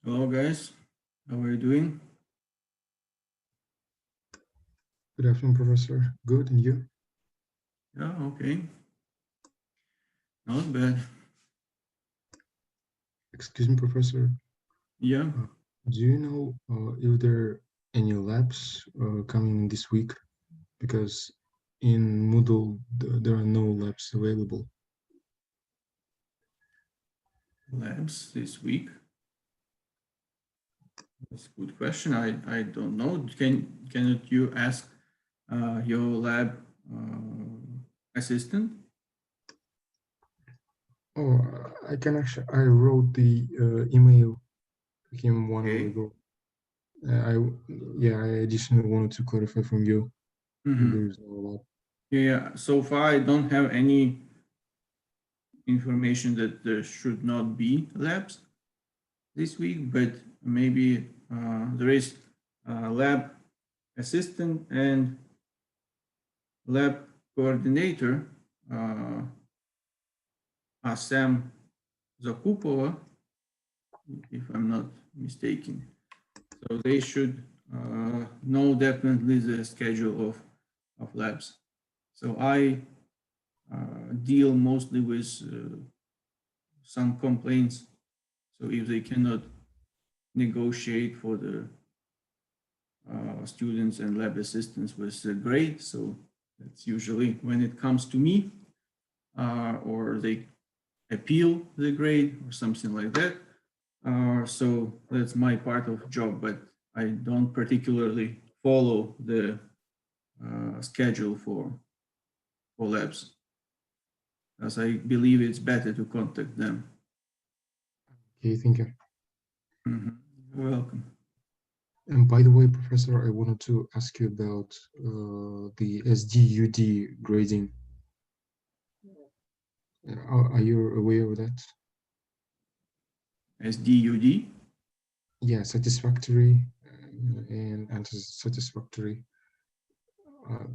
Hello, guys. How are you doing? Good afternoon, Professor. Good, and you? Yeah, okay. Not bad. Excuse me, Professor. Yeah. Do you know if there are any labs coming this week? Because in Moodle, there are no labs available. Labs this week. That's a good question. I don't know. Cannot you ask your lab assistant? Oh, I can actually. I wrote the email to him 1 hour Okay. ago. I yeah. I additionally wanted to clarify from you if Mm-hmm. there is no lab. Yeah. So far, I don't have any information that there should not be labs this week, but maybe there is a lab assistant and lab coordinator, Sam Zakupova, if I'm not mistaken. So they should know definitely the schedule of labs. So I deal mostly with some complaints. So if they cannot negotiate for the students and lab assistants with the grade, so that's usually when it comes to me, or they appeal the grade or something like that. So that's my part of job, but I don't particularly follow the schedule for labs, as I believe it's better to contact them. Okay, thank you. Mhm. You're welcome. And by the way, Professor, I wanted to ask you about the SDUD grading. Are you aware of that? SDUD. Yeah, satisfactory and unsatisfactory. Uh,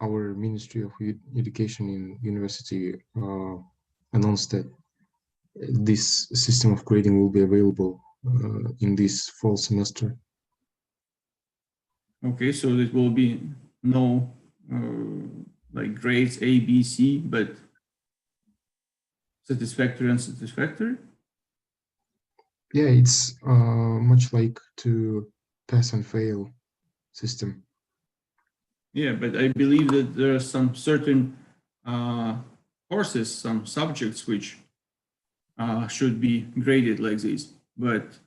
our Ministry of Education in university announced that this system of grading will be available in this fall semester. Okay, so it will be no like grades A, B, C, but satisfactory and unsatisfactory. Yeah, it's much like to pass and fail system. Yeah, but I believe that there are some certain uh, courses, some subjects which should be graded like this, but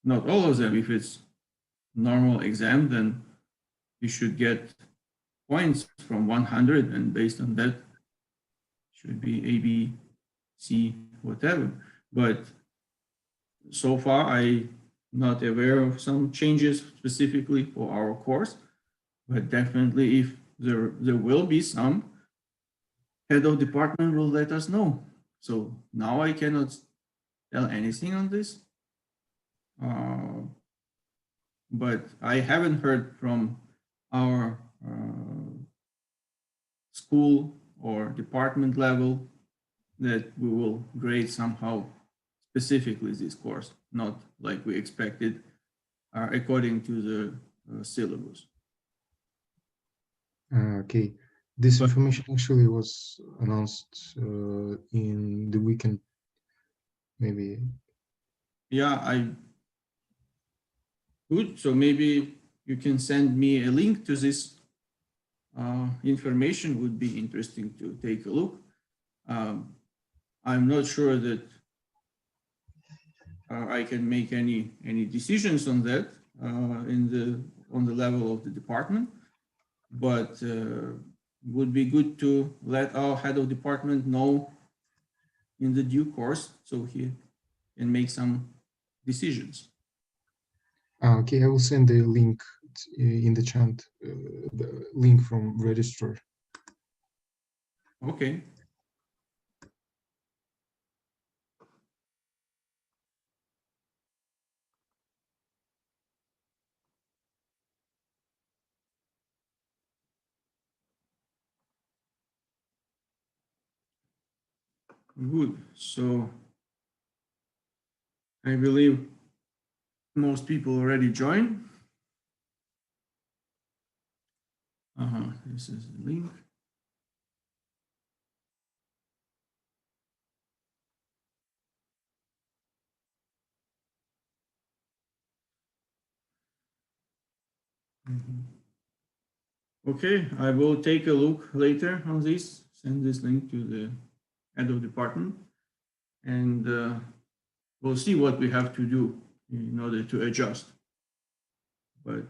not all of them. If it's normal exam, then you should get points from 100, and based on that, should be A, B, C, whatever. But so far, I'm not aware of some changes specifically for our course, but definitely if there will be some, head of department will let us know. So now I cannot tell anything on this. Uh, but I haven't heard from our school or department level that we will grade somehow specifically this course, not like we expected according to the syllabus. Okay, this But information actually was announced in the weekend, maybe. yeah, I good. So maybe you can send me a link to this information. Would be interesting to take a look. Um, I'm not sure that I can make any decisions on that in the on the level of the department, but would be good to let our head of department know in the due course so he can make some decisions. Okay, I will send the link in the chat, the link from registrar. Okay. Good. So I believe most people already joined. This is the link. Okay, I will take a look later on this, send this link to the head of department, and we'll see what we have to do in order to adjust. But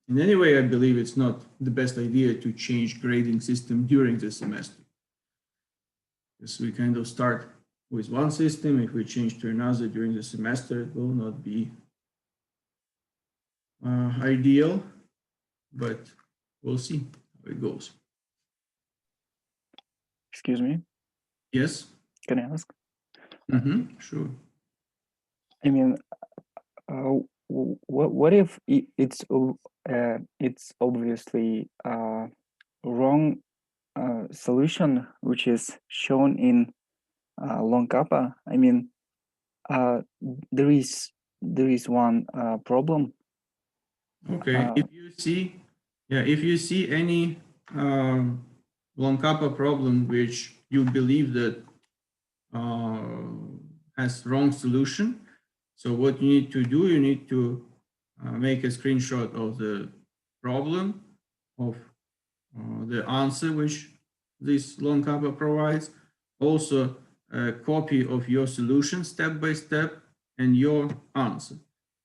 in any way, I believe it's not the best idea to change grading system during the semester. Because we kind of start with one system. If we change to another during the semester, it will not be ideal, but we'll see how it goes. Excuse me, Yes? can I ask? Sure. I mean, what if it's obviously wrong solution which is shown in long kappa? I mean, there is one problem. Okay, if you see any long kappa problem which you believe that has wrong solution, so what you need to do, you need to make a screenshot of the problem, of the answer which this long kappa provides, also a copy of your solution step by step and your answer.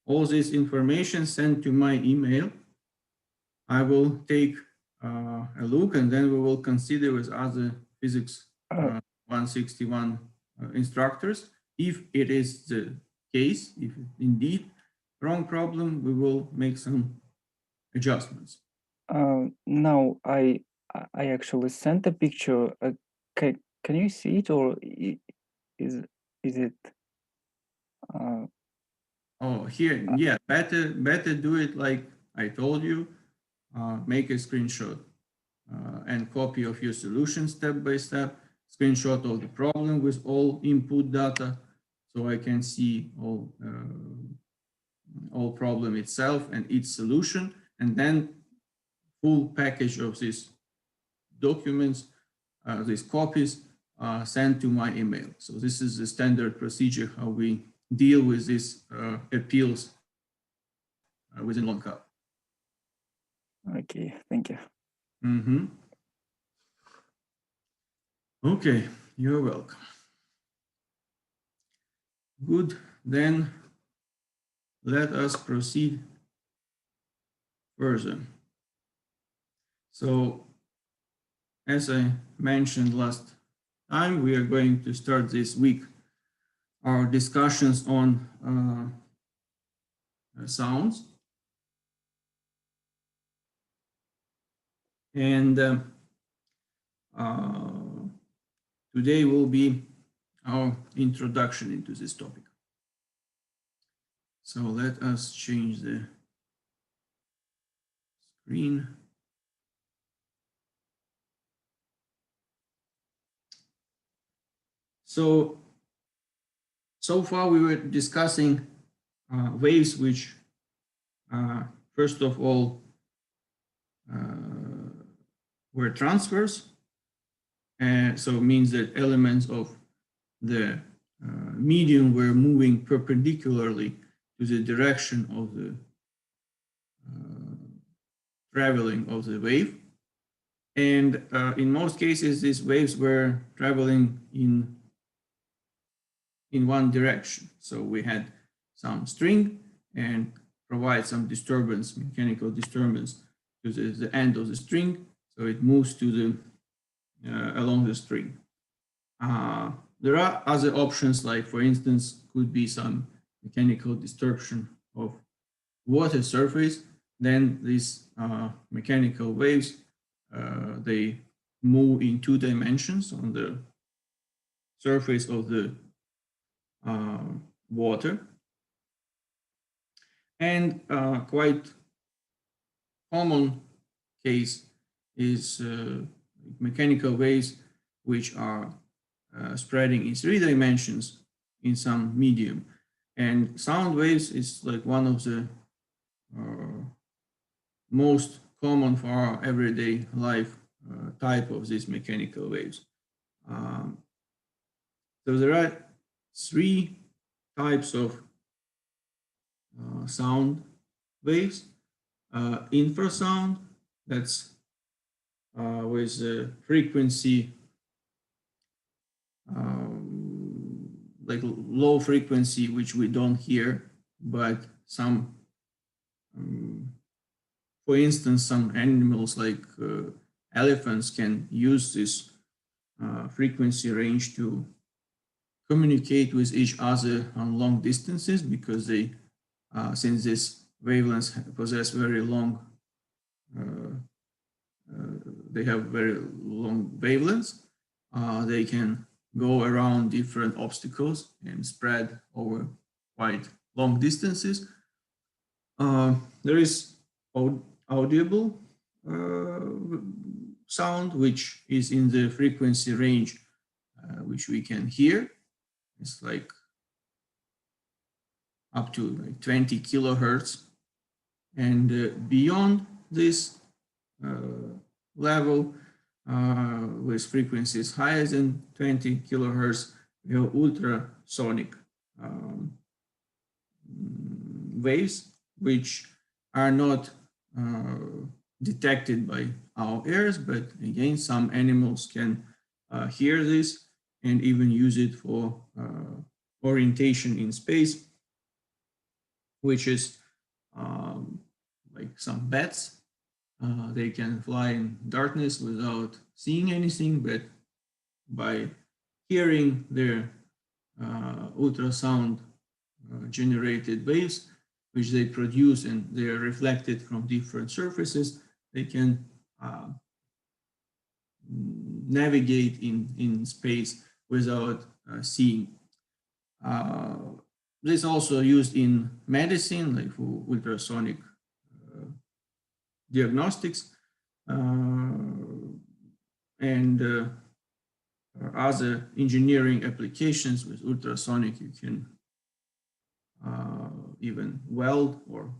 All this information sent to my email. I will take a look, and then we will consider with other physics 161 instructors. If it is the case, if indeed wrong problem, we will make some adjustments. No, I actually sent a picture. Can you see it, or is it? Oh, here, yeah, better do it like I told you. Make a screenshot and copy of your solution step by step, screenshot of the problem with all input data, so I can see all problem itself and its solution, and then full package of these documents, these copies, sent to my email. So this is the standard procedure how we deal with these appeals within long kappa. Okay, thank you. Okay, you're welcome. Good, then let us proceed further. So, as I mentioned last time, we are going to start this week our discussions on sounds. And today will be our introduction into this topic. So let us change the screen. So far we were discussing waves which, first of all, were transverse. And so it means that elements of the medium were moving perpendicularly to the direction of the traveling of the wave. And in most cases, these waves were traveling in one direction. So we had some string and provide some disturbance, mechanical disturbance to the end of the string. So it moves to the along the string. There are other options, like for instance, could be some mechanical distortion of water surface. Then these mechanical waves, they move in 2 dimensions on the surface of the water. And quite common case is mechanical waves which are spreading in 3 dimensions in some medium. And sound waves is like one of the most common for our everyday life type of these mechanical waves. So there are 3 types of sound waves. Infrasound, that's with the frequency like low frequency, which we don't hear, but some, for instance, some animals like elephants can use this frequency range to communicate with each other on long distances, because they, since these wavelengths possess very long, they have very long wavelengths, they can go around different obstacles and spread over quite long distances. There is audible sound, which is in the frequency range which we can hear. It's like up to like 20 kilohertz. And beyond this level, with frequencies higher than 20 kilohertz, we have ultrasonic waves, which are not detected by our ears, but again, some animals can hear this and even use it for orientation in space, which is like some bats. They can fly in darkness without seeing anything, but by hearing their ultrasound generated waves, which they produce and they are reflected from different surfaces, they can navigate in space without seeing. This is also used in medicine, like for ultrasonic diagnostics, and other engineering applications. With ultrasonic, you can even weld or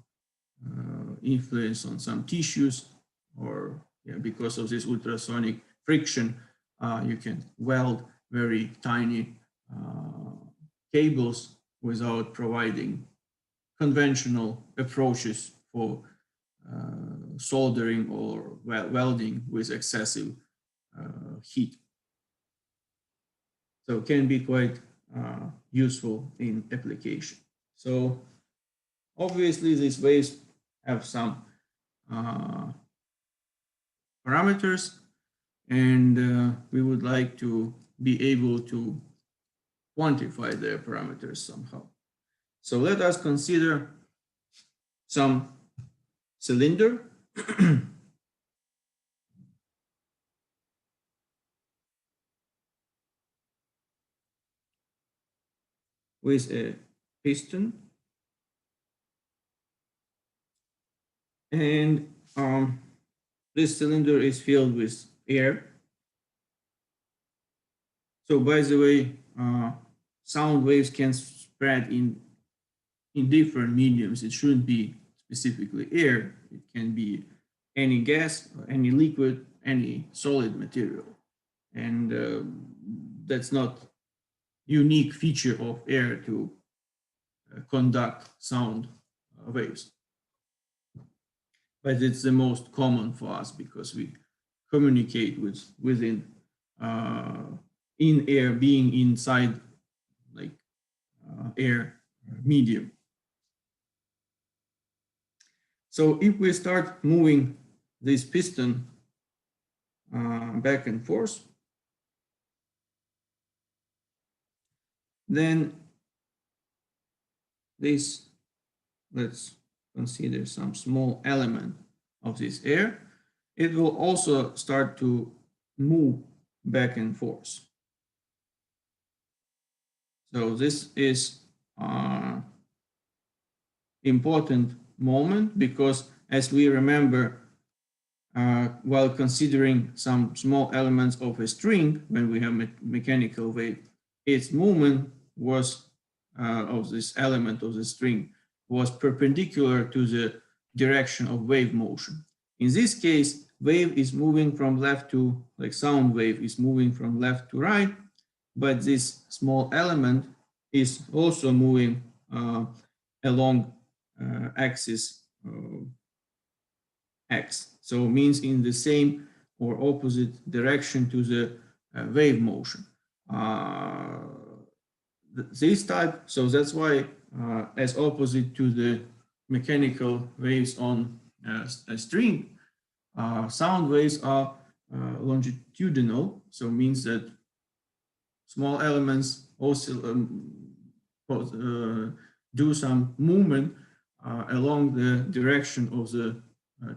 influence on some tissues, or because of this ultrasonic friction, you can weld very tiny cables without providing conventional approaches for soldering or welding with excessive heat. So it can be quite useful in application. So obviously these waves have some parameters, and we would like to be able to quantify their parameters somehow. So let us consider some cylinder with a piston, and this cylinder is filled with air. So by the way, sound waves can spread in different mediums. It shouldn't be specifically air. It can be any gas, any liquid, any solid material. And that's not unique feature of air to conduct sound waves. But it's the most common for us because we communicate within in air, being inside like air medium. So if we start moving this piston back and forth, then this, let's consider some small element of this air, it will also start to move back and forth. So this is important moment, because as we remember, while considering some small elements of a string, when we have mechanical wave, its movement was of this element of the string was perpendicular to the direction of wave motion. In this case, wave is moving from left to, like sound wave is moving from left to right, but this small element is also moving along axis x. So means in the same or opposite direction to the wave motion. This type, so that's why as opposite to the mechanical waves on a string, sound waves are longitudinal, so means that small elements also do some movement along the direction of the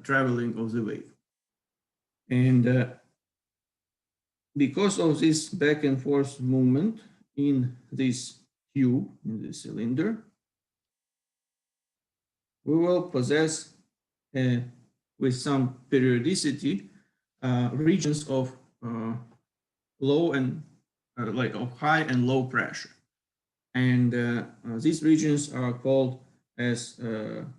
traveling of the wave. And because of this back and forth movement in this cube, in the cylinder, we will possess with some periodicity regions of low and like of high and low pressure. And these regions are called as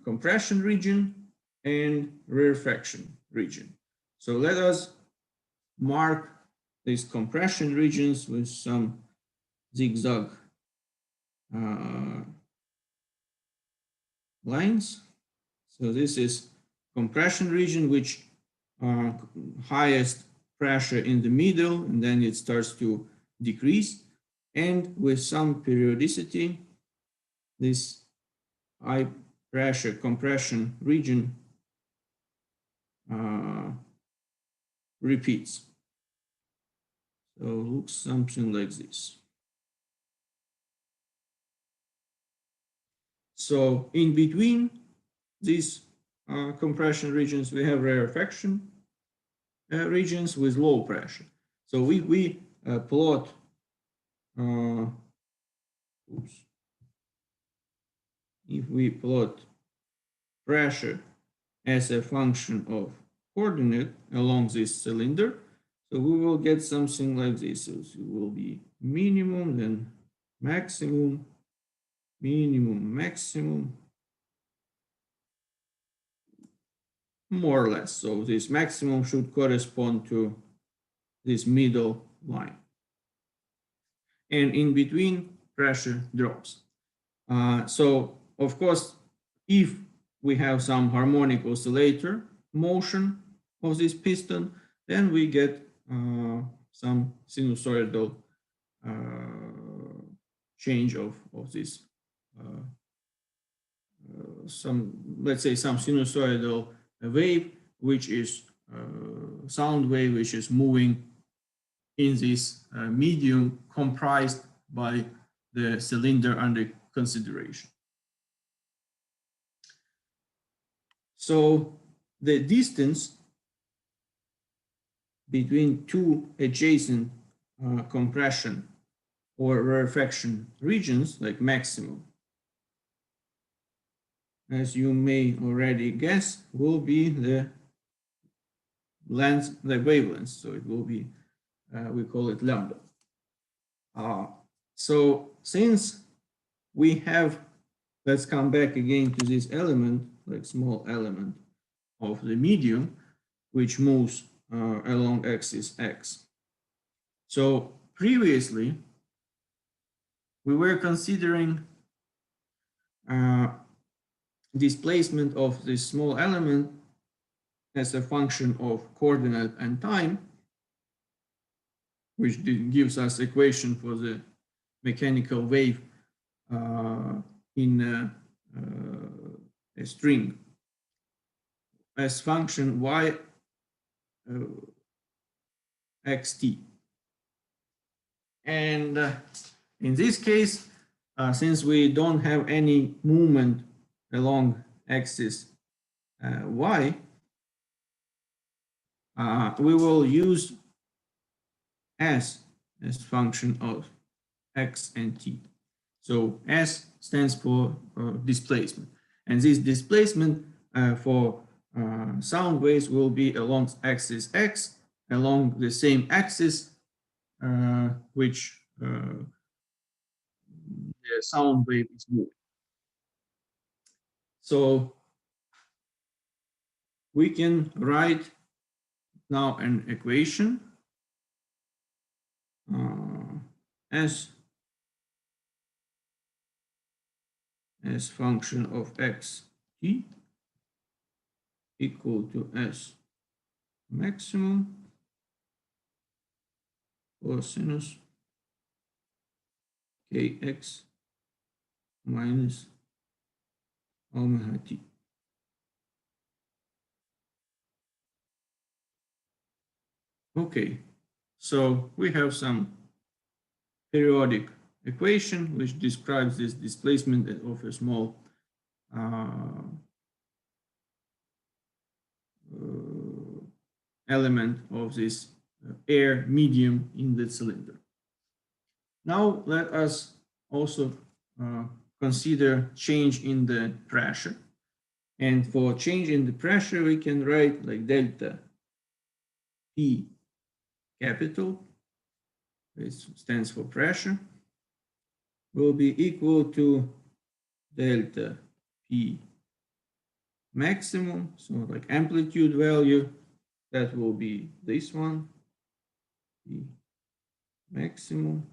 compression region and rarefaction region. So let us mark these compression regions with some zigzag lines. So this is compression region, which highest pressure in the middle, and then it starts to decrease. And with some periodicity, this high pressure compression region repeats. So it looks something like this. So in between these compression regions, we have rarefaction regions with low pressure. So we plot if we plot pressure as a function of coordinate along this cylinder, so we will get something like this. So it will be minimum, then maximum, minimum, maximum, more or less. So this maximum should correspond to this middle line. And in between, pressure drops. So of course, if we have some harmonic oscillator motion of this piston, then we get some sinusoidal change of this, some, let's say, some sinusoidal wave, which is sound wave, which is moving in this medium comprised by the cylinder under consideration. So the distance between two adjacent compression or rarefaction regions, like maximum, as you may already guess, will be the length, the wavelength. So it will be, we call it lambda. So since we have, let's come back again to this element, like small element of the medium, which moves along axis x. So previously, we were considering displacement of this small element as a function of coordinate and time, which gives us equation for the mechanical wave in a string as function y xt. And in this case, since we don't have any movement along axis y, we will use s as function of x and t. So s stands for displacement, and this displacement for sound waves will be along axis X, along the same axis which the sound wave is moving. So we can write now an equation as function of x t equal to s maximum cosinus kx minus omega t. Okay, so we have some periodic equation which describes this displacement of a small element of this air medium in the cylinder. Now let us also consider change in the pressure. And for change in the pressure, we can write like delta P capital, this stands for pressure, will be equal to delta P maximum, so like amplitude value, that will be this one, P maximum,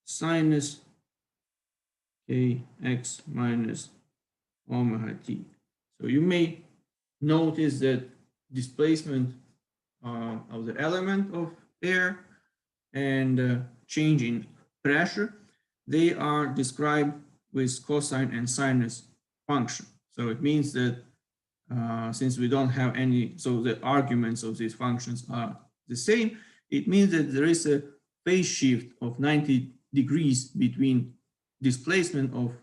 sinus kx minus omega t. So you may notice that displacement of the element of air and change in pressure, they are described with cosine and sinus function. So it means that since we don't have any, so the arguments of these functions are the same, it means that there is a phase shift of 90 degrees between displacement of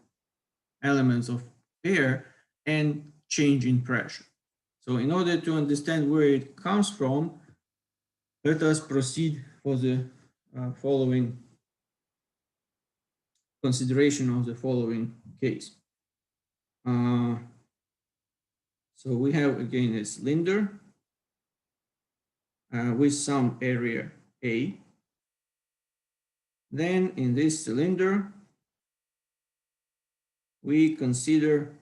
elements of air and change in pressure. So in order to understand where it comes from, let us proceed for the following consideration of the following case. So we have again a cylinder with some area A. Then in this cylinder, we consider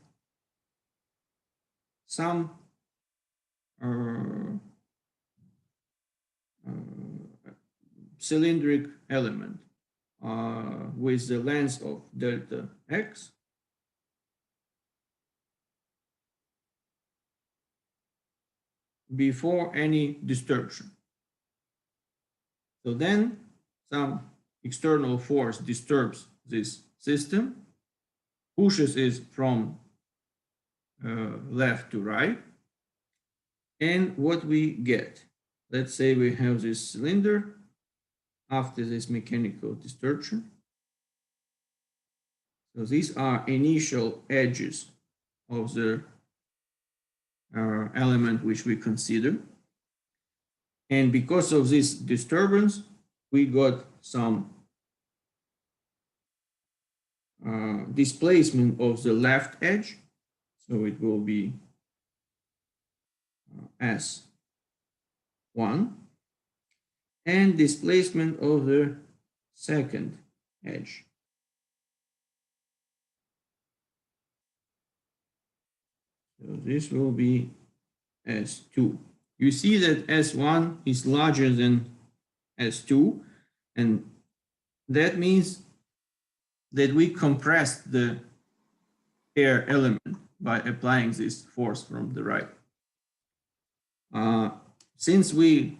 some cylindric element with the length of delta x before any distortion. So then some external force disturbs this system, pushes it from left to right, and what we get, let's say we have this cylinder after this mechanical distortion. So these are initial edges of the element which we consider. And because of this disturbance, we got some displacement of the left edge. So it will be S1, and displacement of the second edge. So this will be S2. You see that S1 is larger than S2, and that means that we compressed the air element by applying this force from the right. Since we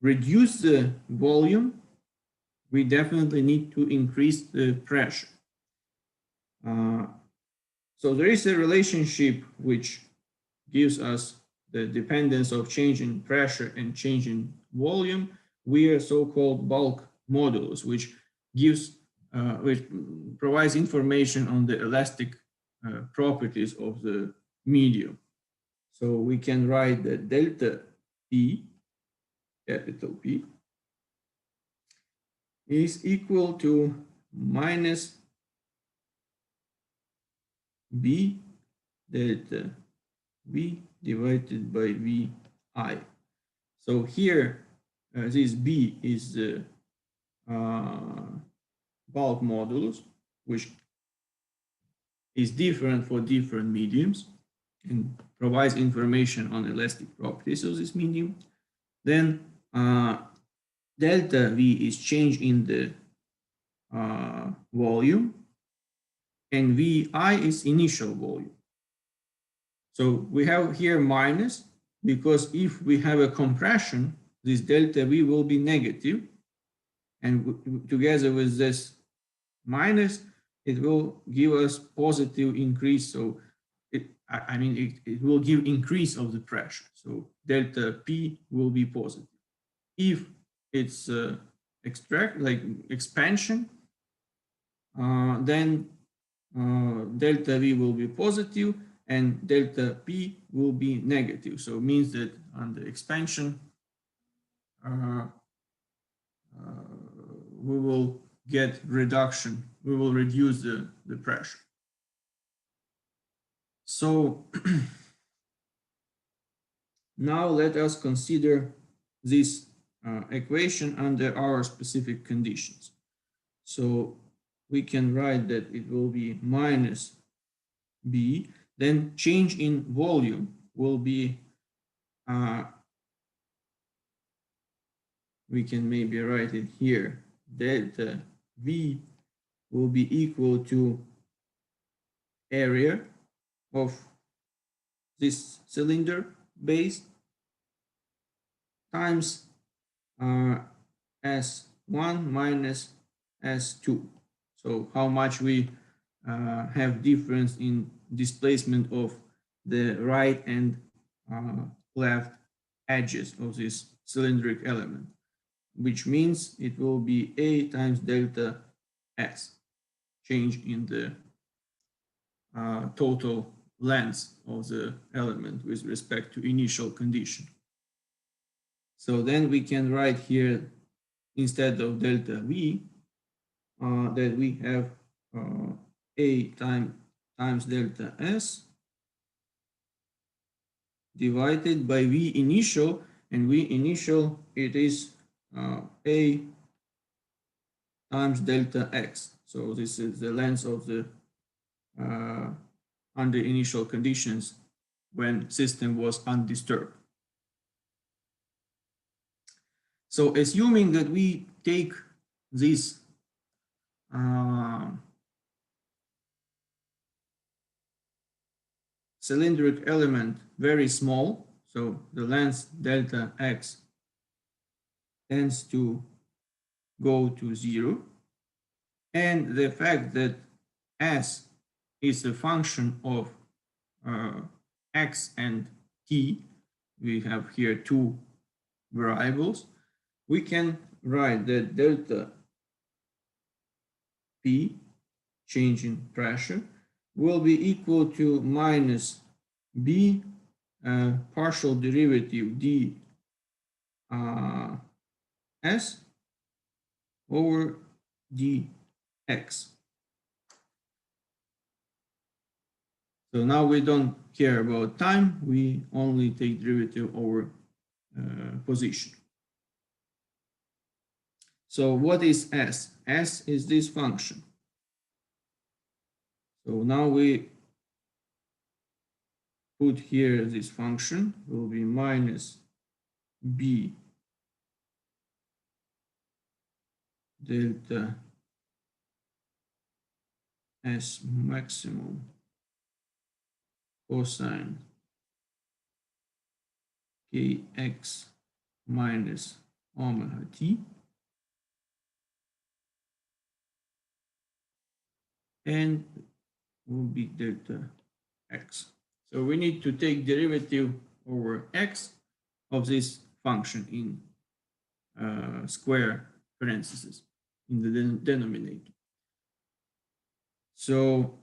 reduce the volume, we definitely need to increase the pressure. So there is a relationship which gives us the dependence of change in pressure and change in volume. We are so-called bulk modulus, which provides information on the elastic properties of the medium. So we can write that delta P, capital P, is equal to minus B delta V divided by VI. So here, this B is the bulk modulus, which is different for different mediums and provides information on elastic properties of this medium. Then delta V is change in the volume, and VI is initial volume. So we have here minus, because if we have a compression, this delta V will be negative, and together with this minus, it will give us positive increase. So it will give increase of the pressure. So delta P will be positive. If it's expansion, then delta V will be positive and delta P will be negative. So it means that on the expansion, we will get reduction. We will reduce the pressure. So now let us consider this equation under our specific conditions. So we can write that it will be minus B, then change in volume will be, we can maybe write it here, delta V will be equal to area of this cylinder base times S1 minus S2. So how much we have difference in displacement of the right and left edges of this cylindric element, which means it will be A times delta S, change in the total length of the element with respect to initial condition. So then we can write here, instead of delta V, that we have A times delta S divided by V initial, and V initial, it is A times delta X. So this is the length of the under initial conditions when system was undisturbed. So assuming that we take this cylindric element very small, so the length delta X tends to go to 0, and the fact that S is a function of X and T, we have here two variables, we can write that delta P, change in pressure, will be equal to minus B partial derivative d S over dx. So now we don't care about time, we only take derivative over position. So what is S? S is this function. So now we put here this function will be minus B delta S maximum cosine kx minus omega t, and will be delta x. So we need to take derivative over x of this function in square parentheses in the denominator. So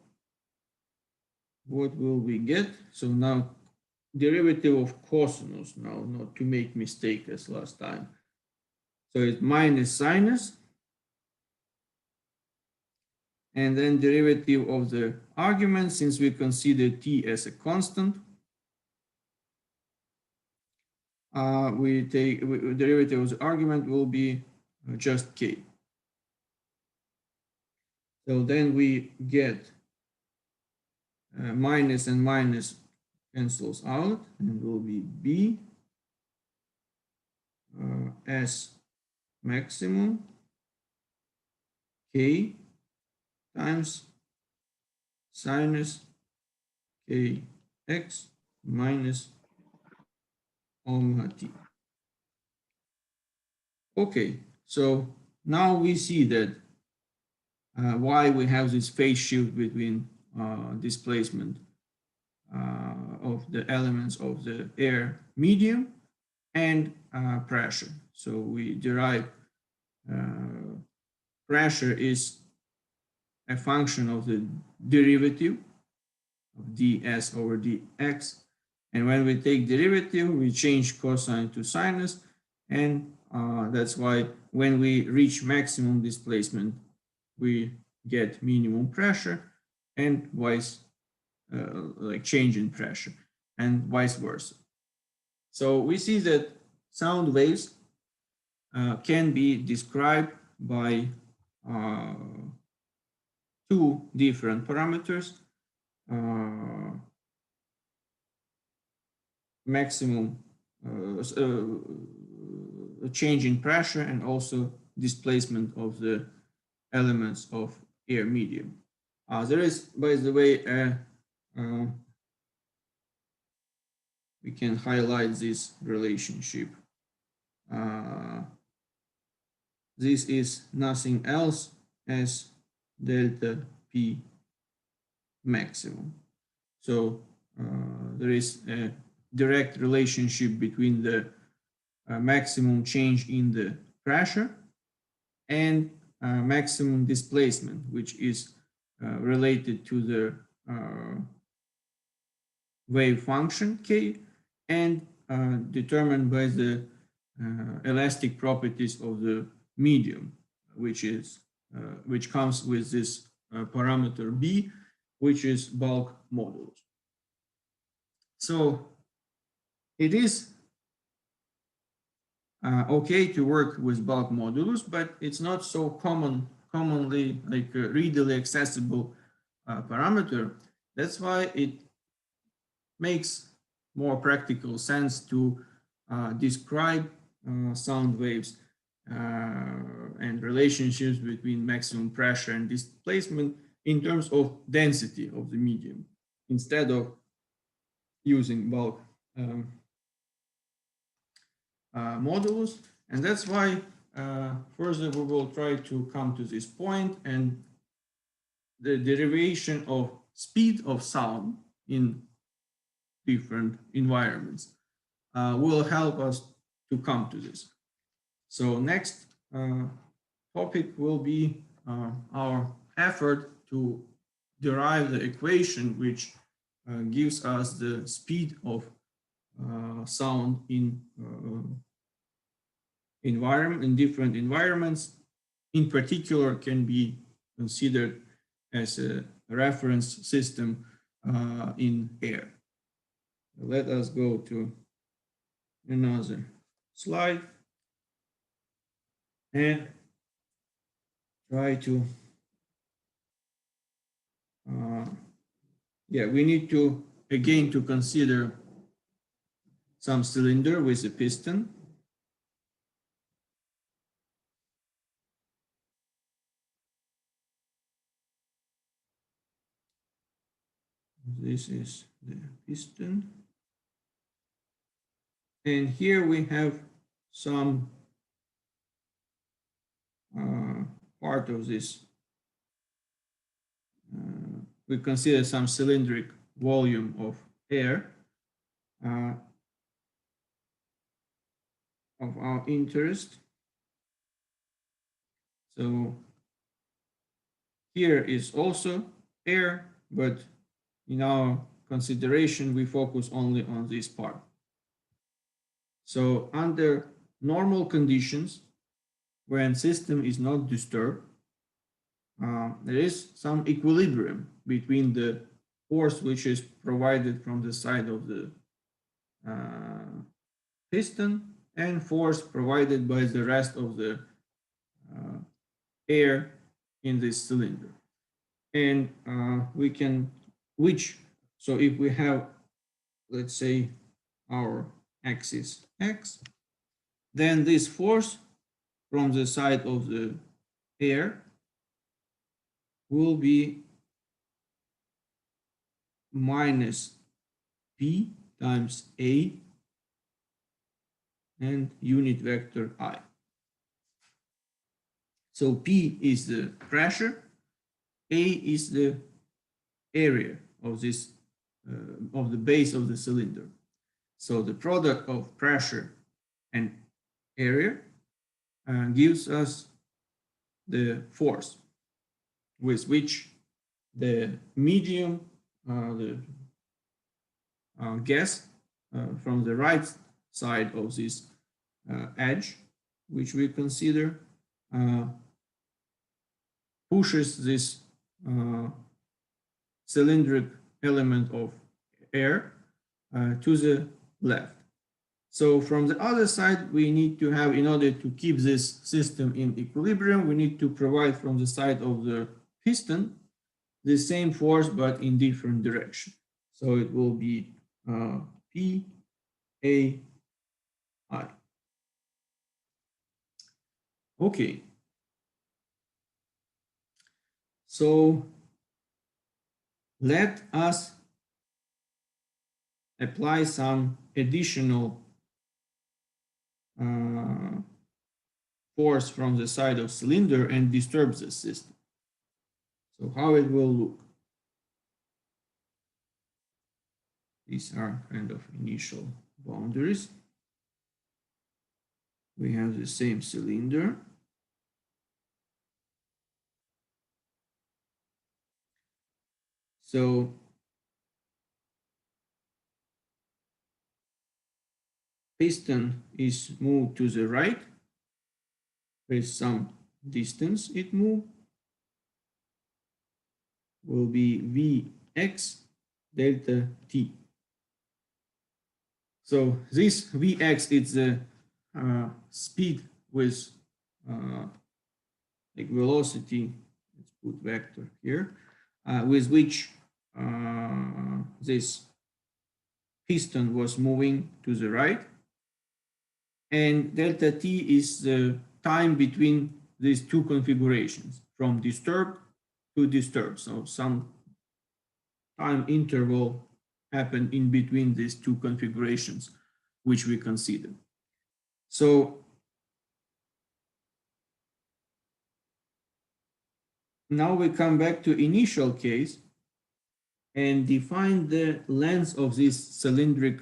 what will we get? So now derivative of cosinus, now not to make mistake as last time. So it's minus sinus, and then derivative of the argument, since we consider t as a constant. We take derivative of the argument will be just k. So then we get minus and minus cancels out, and will be b s maximum k times sinus kx minus omega t. Okay, so now we see that why we have this phase shift between displacement of the elements of the air medium and pressure. So we derive pressure is a function of the derivative of ds over dx. And when we take derivative, we change cosine to sinus. And that's why when we reach maximum displacement, we get minimum pressure, and vice, like change in pressure, and vice versa. So we see that sound waves can be described by two different parameters, maximum change in pressure and also displacement of the elements of air medium. There is, by the way, we can highlight this relationship. This is nothing else as delta P maximum. So there is a direct relationship between the maximum change in the pressure and maximum displacement, which is related to the wave function k, and determined by the elastic properties of the medium, which comes with this parameter b, which is bulk modulus. So it is okay to work with bulk modulus, but it's not so commonly like a readily accessible parameter. That's why it makes more practical sense to describe sound waves and relationships between maximum pressure and displacement in terms of density of the medium, instead of using bulk modulus. And that's why further we will try to come to this point, and the derivation of speed of sound in different environments will help us to come to this. So next topic will be our effort to derive the equation which gives us the speed of sound in different environments. In particular, can be considered as a reference system in air. Let us go to another slide and try to we need to again to consider some cylinder with a piston. This is the piston, and here we have some part of this. We consider some cylindric volume of air of our interest. So here is also air, but in our consideration, we focus only on this part. So under normal conditions, when system is not disturbed, there is some equilibrium between the force which is provided from the side of the piston and force provided by the rest of the air in this cylinder. And we can, so if we have, let's say, our axis X, then this force from the side of the air will be minus P times A and unit vector I. So P is the pressure, A is the area of this of the base of the cylinder. So the product of pressure and area gives us the force with which the medium, the gas from the right side of this edge, which we consider, pushes this cylindric element of air to the left. So from the other side, we need to have, in order to keep this system in equilibrium, we need to provide from the side of the piston the same force, but in different direction. So it will be P, A, I. Okay. So let us apply some additional force from the side of cylinder and disturb the system. So how it will look? These are kind of initial boundaries. We have the same cylinder. So piston is moved to the right with some distance it moved. Will be Vx delta T. So this Vx is the speed with like velocity, let's put vector here, with which this piston was moving to the right. And delta T is the time between these two configurations, from disturbed to disturbed. So some time interval happened in between these two configurations, which we consider. So now we come back to initial case and define the length of this cylindric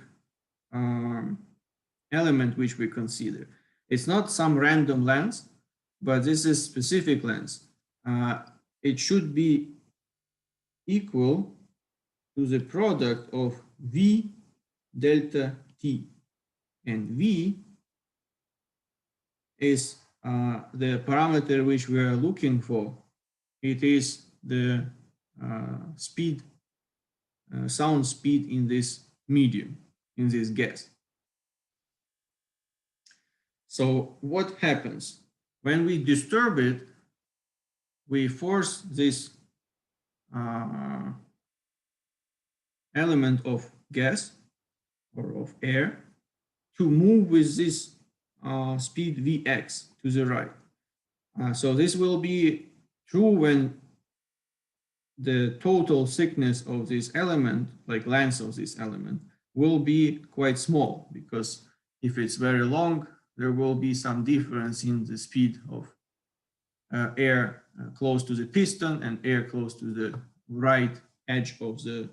element which we consider. It's not some random length, but this is specific length. It should be equal to the product of V delta T. And V is the parameter which we are looking for. It is the speed, sound speed in this medium, in this gas. So what happens? When we disturb it, we force this element of gas or of air to move with this speed Vx to the right. So this will be true when the total thickness of this element, like length of this element, will be quite small, because if it's very long, there will be some difference in the speed of air close to the piston and air close to the right edge of the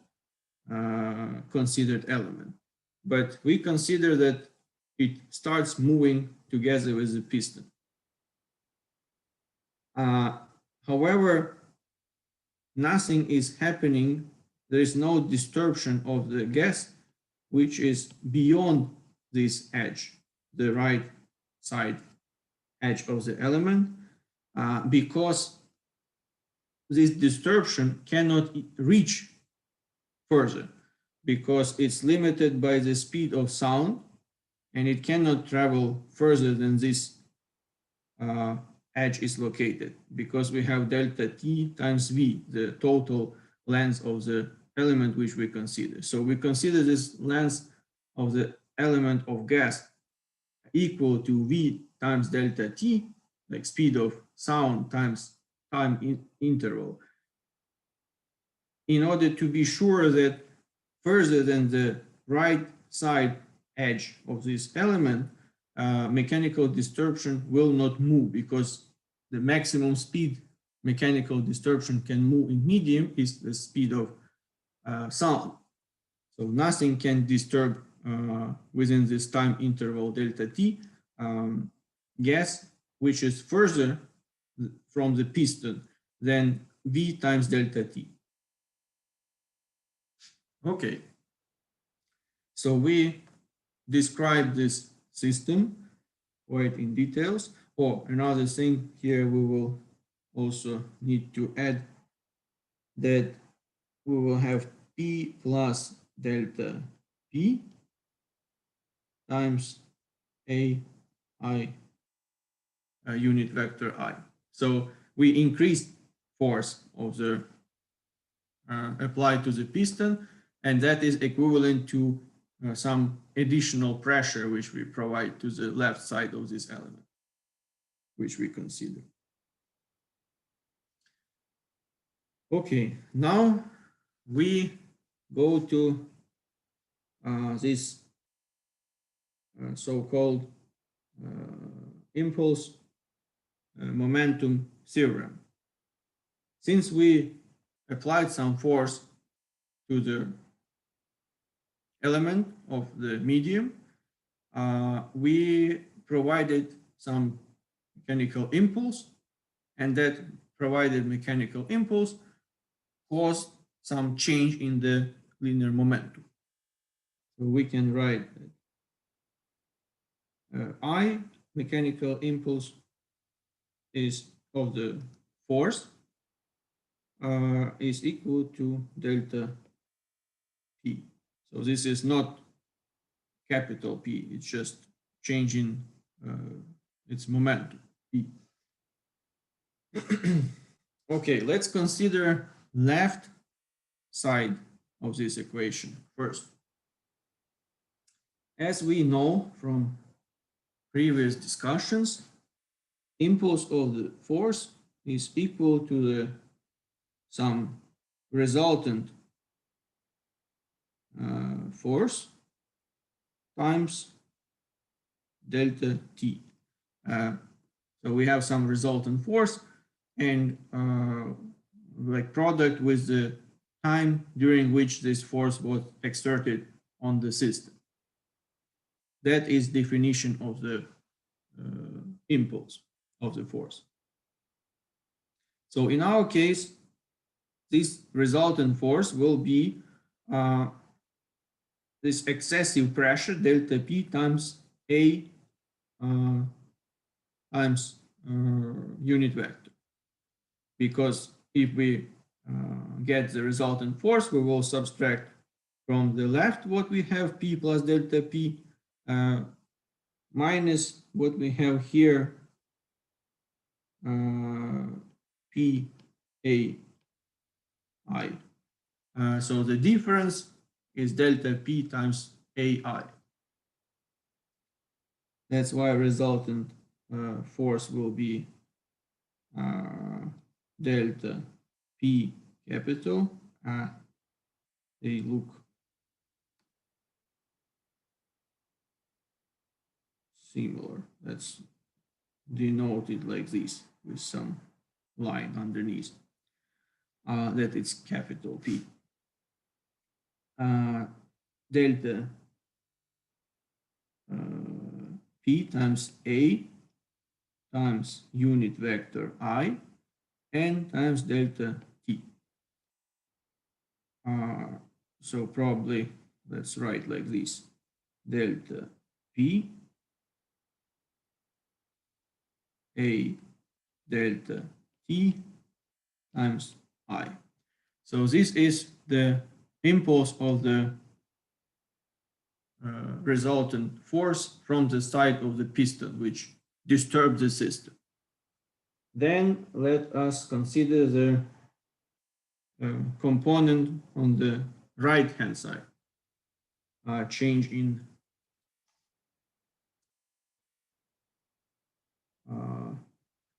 considered element. But we consider that it starts moving together with the piston. However, nothing is happening. There is no distortion of the gas, which is beyond this edge, the right side edge of the element, because this distortion cannot reach further because it's limited by the speed of sound, and it cannot travel further than this edge is located, because we have delta t times v, the total length of the element which we consider. So we consider this length of the element of gas equal to v times delta t, like speed of sound times time interval, in order to be sure that further than the right side edge of this element, mechanical distortion will not move, because the maximum speed mechanical distortion can move in medium is the speed of sound. So nothing can disturb within this time interval delta t gas which is further from the piston than v times delta t. Okay, so we describe this system quite in details. Oh, another thing here, we will also need to add that we will have p plus delta p times a I unit vector I. So we increased force of the applied to the piston, and that is equivalent to some additional pressure which we provide to the left side of this element, which we consider. Okay, now we go to this so-called impulse momentum theorem. Since we applied some force to the element of the medium, we provided some mechanical impulse, and that provided mechanical impulse caused some change in the linear momentum. So we can write that I mechanical impulse is of the force is equal to delta P. So this is not capital P, it's just changing its momentum, P. Okay, let's consider left side of this equation first. As we know from previous discussions, impulse of the force is equal to the some resultant force times delta t. So we have some resultant force and like product with the time during which this force was exerted on the system. That is definition of the impulse of the force. So in our case, this resultant force will be this excessive pressure delta P times A times unit vector. Because if we get the resultant force, we will subtract from the left what we have P plus delta P minus what we have here P A I. So the difference is delta P times AI. That's why resultant force will be delta P capital. They look similar. That's denoted like this with some line underneath. That it's capital P. Delta P times A times unit vector I n times delta T. So probably let's write like this: delta P A delta T times I. So this is the impulse of the resultant force from the side of the piston, which disturbs the system. Then let us consider the component on the right-hand side, change in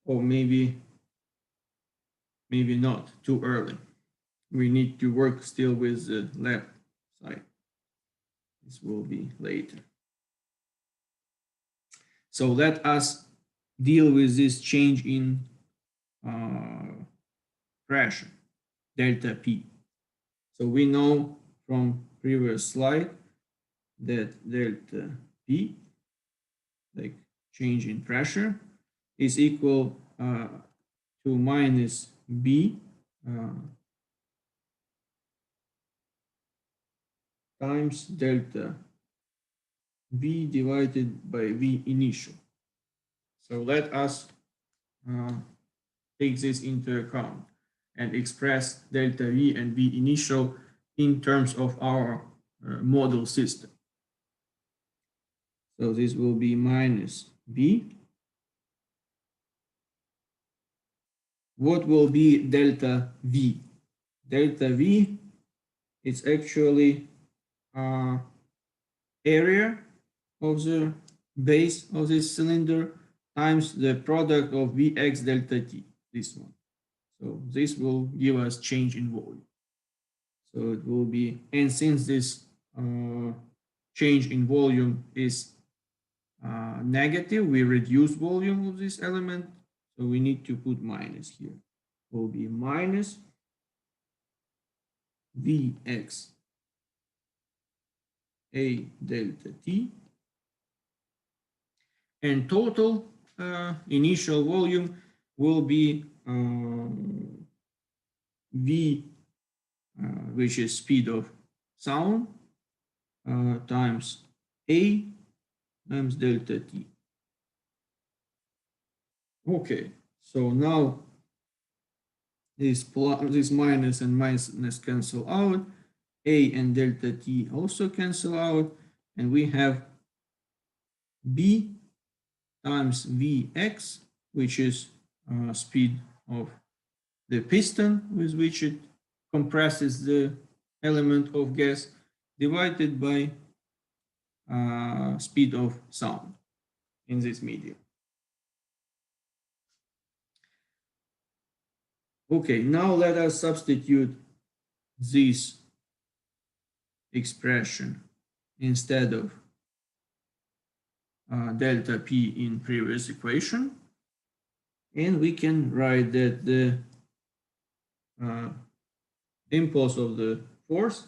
or maybe not, too early. We need to work still with the left side. This will be later. So let us deal with this change in pressure, delta P. So we know from previous slide that delta P, like change in pressure, is equal to minus B times delta V divided by V initial. So let us take this into account and express delta V and V initial in terms of our model system. So this will be minus B. What will be delta V? Delta V is actually area of the base of this cylinder times the product of Vx delta T, this one. So this will give us change in volume. So it will be, and since this change in volume is negative, we reduce volume of this element. So we need to put minus here. It will be minus Vx A delta T. And total initial volume will be V, which is speed of sound, times A times delta T. Okay, so now this minus and minus cancel out, A and delta T also cancel out, and we have B times Vx, which is speed of the piston with which it compresses the element of gas, divided by speed of sound in this medium. Okay, now let us substitute this expression instead of delta P in previous equation, and we can write that the impulse of the force,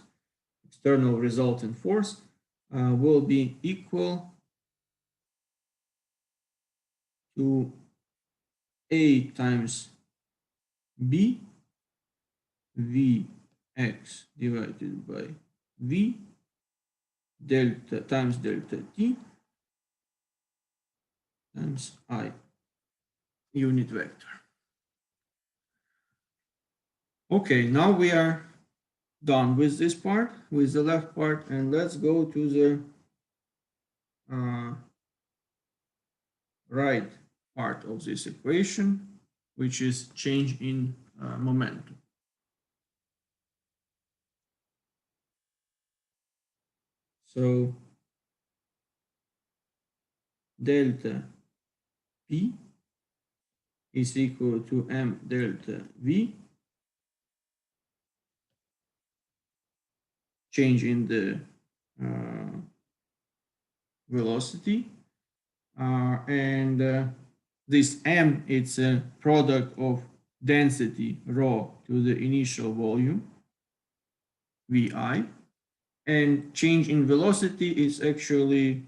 external resultant force, will be equal to A times B Vx divided by V delta times delta T times I unit vector. Okay, now we are done with this part, with the left part, and let's go to the right part of this equation, which is change in momentum. So delta P is equal to m delta V, change in the velocity, and this m, it's a product of density rho to the initial volume Vi, and change in velocity is actually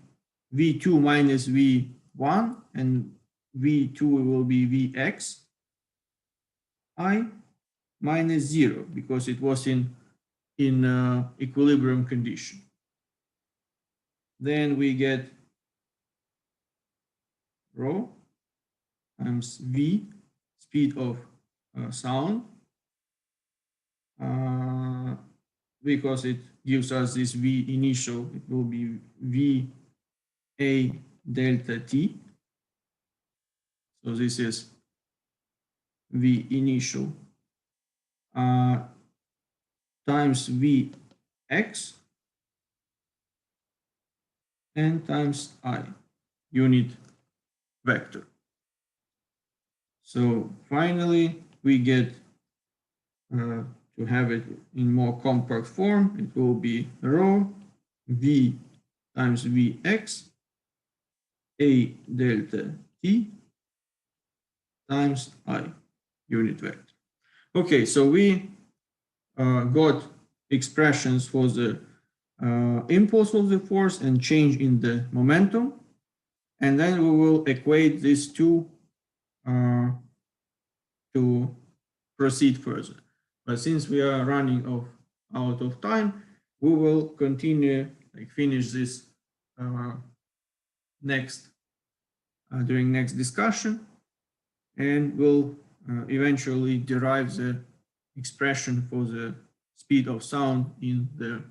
V2 minus V1, and V2 will be Vx I minus 0 because it was in equilibrium condition. Then we get rho times V, speed of sound, because it gives us this V initial, it will be V A delta T. So this is V initial times V X and times I unit vector. So finally, we get to have it in more compact form. It will be rho V times Vx A delta T times I unit vector. Okay, so we got expressions for the impulse of the force and change in the momentum. And then we will equate these two to proceed further. But since we are running out of time, we will continue, finish this during next discussion, and we'll eventually derive the expression for the speed of sound in the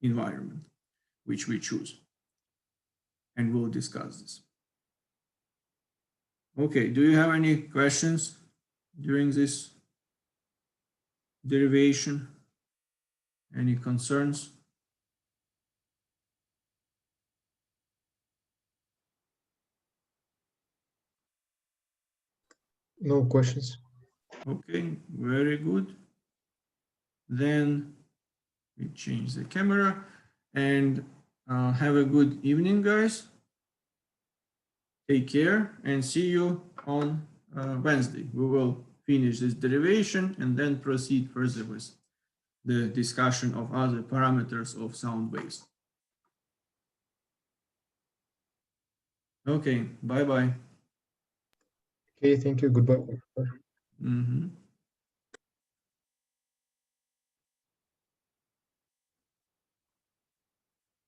environment which we choose. And we'll discuss this. Okay, do you have any questions during this derivation? Any concerns? No questions. Okay, very good. Then we change the camera and have a good evening, guys. Take care and see you on Wednesday. We will finish this derivation and then proceed further with the discussion of other parameters of sound waves. Okay, bye-bye. Okay, thank you. Goodbye. Mm-hmm.